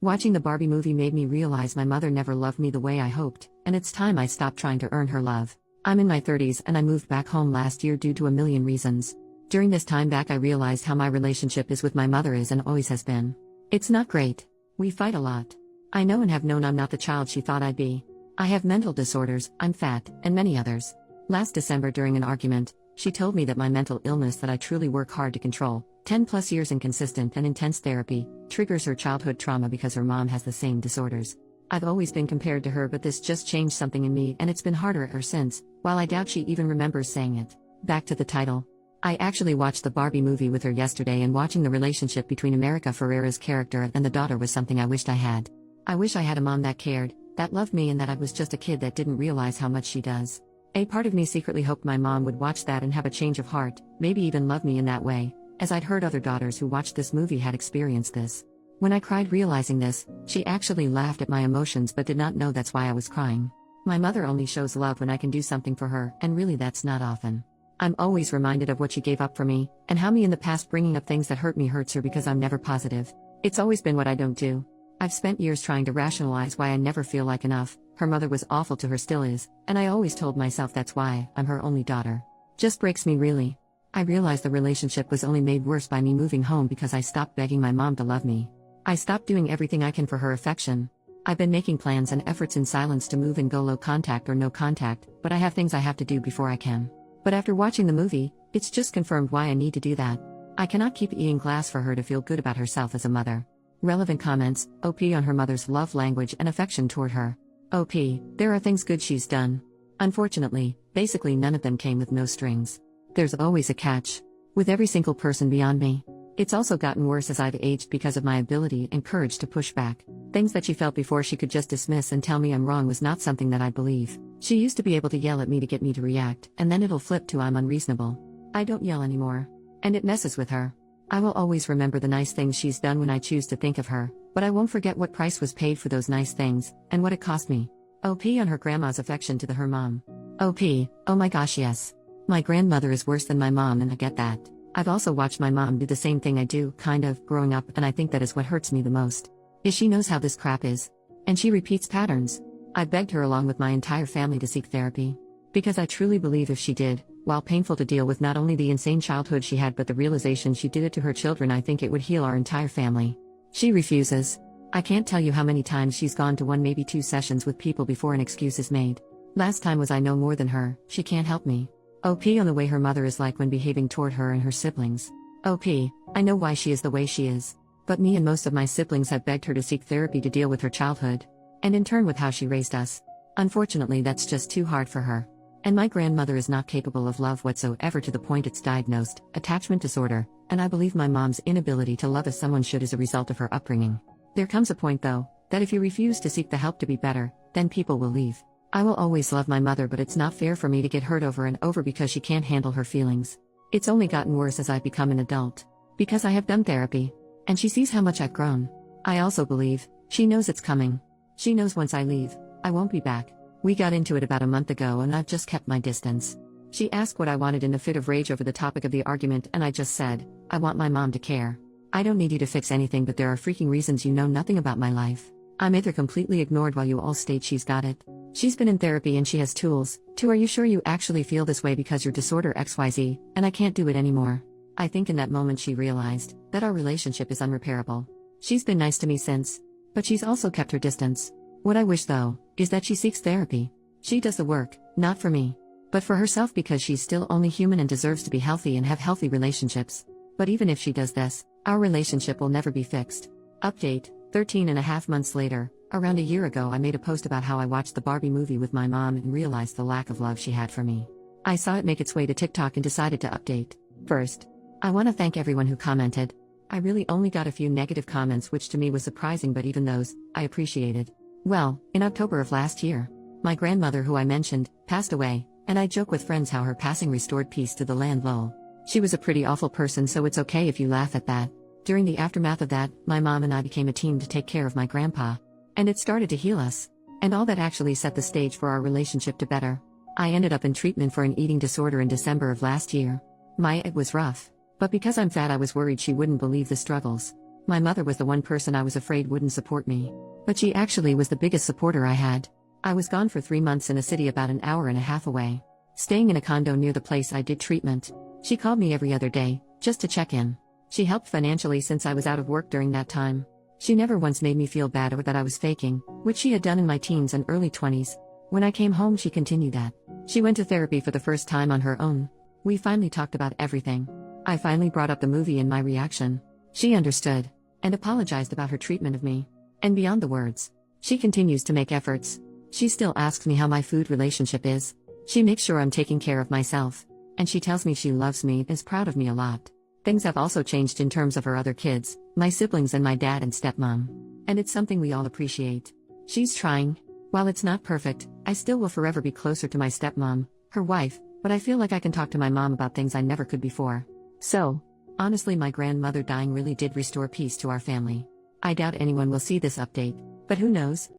Watching the Barbie movie made me realize my mother never loved me the way I hoped, and it's time I stopped trying to earn her love. I'm in my 30s and I moved back home last year due to a million reasons. During this time back I realized how my relationship is with my mother is and always has been. It's not great. We fight a lot. I know and have known I'm not the child she thought I'd be. I have mental disorders, I'm fat, and many others. Last December during an argument, she told me that my mental illness that I truly work hard to control, 10 plus years in consistent and intense therapy, triggers her childhood trauma because her mom has the same disorders. I've always been compared to her, but this just changed something in me and it's been harder ever since, while I doubt she even remembers saying it. Back to the title. I actually watched the Barbie movie with her yesterday, and watching the relationship between America Ferrera's character and the daughter was something I wished I had. I wish I had a mom that cared, that loved me, and that I was just a kid that didn't realize how much she does. A part of me secretly hoped my mom would watch that and have a change of heart, maybe even love me in that way, as I'd heard other daughters who watched this movie had experienced this. When I cried realizing this, she actually laughed at my emotions but did not know that's why I was crying. My mother only shows love when I can do something for her, and really that's not often. I'm always reminded of what she gave up for me, and how me in the past bringing up things that hurt me hurts her because I'm never positive. It's always been what I don't do. I've spent years trying to rationalize why I never feel like enough. Her mother was awful to her, still is, and I always told myself that's why I'm her only daughter. Just breaks me really. I realized the relationship was only made worse by me moving home because I stopped begging my mom to love me. I stopped doing everything I can for her affection. I've been making plans and efforts in silence to move and go low contact or no contact, but I have things I have to do before I can. But after watching the movie, it's just confirmed why I need to do that. I cannot keep eating glass for her to feel good about herself as a mother. Relevant comments, OP on her mother's love language and affection toward her. OP, there are things good she's done. Unfortunately, basically none of them came with no strings. There's always a catch. With every single person beyond me. It's also gotten worse as I've aged because of my ability and courage to push back. Things that she felt before she could just dismiss and tell me I'm wrong was not something that I'd believe. She used to be able to yell at me to get me to react, and then it'll flip to I'm unreasonable. I don't yell anymore. And it messes with her. I will always remember the nice things she's done when I choose to think of her, but I won't forget what price was paid for those nice things, and what it cost me. OP on her grandma's affection to her mom. OP, oh my gosh yes. My grandmother is worse than my mom and I get that. I've also watched my mom do the same thing I do, kind of, growing up, and I think that is what hurts me the most. Is she knows how this crap is. And she repeats patterns. I begged her along with my entire family to seek therapy. Because I truly believe if she did, while painful to deal with not only the insane childhood she had but the realization she did it to her children, I think it would heal our entire family. She refuses. I can't tell you how many times she's gone to 1 maybe 2 sessions with people before an excuse is made. Last time was I know more than her, she can't help me. OP on the way her mother is like when behaving toward her and her siblings. OP, I know why she is the way she is. But me and most of my siblings have begged her to seek therapy to deal with her childhood. And in turn with how she raised us. Unfortunately that's just too hard for her. And my grandmother is not capable of love whatsoever to the point it's diagnosed, attachment disorder, and I believe my mom's inability to love as someone should is a result of her upbringing. There comes a point though, that if you refuse to seek the help to be better, then people will leave. I will always love my mother, but it's not fair for me to get hurt over and over because she can't handle her feelings. It's only gotten worse as I've become an adult. Because I have done therapy. And she sees how much I've grown. I also believe, she knows it's coming. She knows once I leave, I won't be back. We got into it about a month ago and I've just kept my distance. She asked what I wanted in a fit of rage over the topic of the argument and I just said, I want my mom to care. I don't need you to fix anything, but there are freaking reasons you know nothing about my life. I'm either completely ignored while you all state she's got it. She's been in therapy and she has tools. Are you sure you actually feel this way because your disorder XYZ, and I can't do it anymore? I think in that moment she realized that our relationship is unrepairable. She's been nice to me since, but she's also kept her distance. What I wish though, is that she seeks therapy. She does the work, not for me, but for herself because she's still only human and deserves to be healthy and have healthy relationships. But even if she does this, our relationship will never be fixed. Update, 13.5 months later. Around a year ago I made a post about how I watched the Barbie movie with my mom and realized the lack of love she had for me. I saw it make its way to TikTok and decided to update. First, I want to thank everyone who commented. I really only got a few negative comments, which to me was surprising, but even those, I appreciated. Well, in October of last year, my grandmother who I mentioned, passed away, and I joke with friends how her passing restored peace to the land lol. She was a pretty awful person, so it's okay if you laugh at that. During the aftermath of that, my mom and I became a team to take care of my grandpa. And it started to heal us. And all that actually set the stage for our relationship to better. I ended up in treatment for an eating disorder in December of last year. It was rough. But because I'm fat I was worried she wouldn't believe the struggles. My mother was the one person I was afraid wouldn't support me. But she actually was the biggest supporter I had. I was gone for 3 months in a city about an hour and a half away, staying in a condo near the place I did treatment. She called me every other day, just to check in. She helped financially since I was out of work during that time. She never once made me feel bad or that I was faking, which she had done in my teens and early 20s. When I came home, she continued that. She went to therapy for the first time on her own. We finally talked about everything. I finally brought up the movie and my reaction. She understood and apologized about her treatment of me. And beyond the words, she continues to make efforts. She still asks me how my food relationship is. She makes sure I'm taking care of myself. And she tells me she loves me and is proud of me a lot. Things have also changed in terms of her other kids, my siblings and my dad and stepmom. And it's something we all appreciate. She's trying. While it's not perfect, I still will forever be closer to my stepmom, her wife, but I feel like I can talk to my mom about things I never could before. So, honestly, my grandmother dying really did restore peace to our family. I doubt anyone will see this update, but who knows?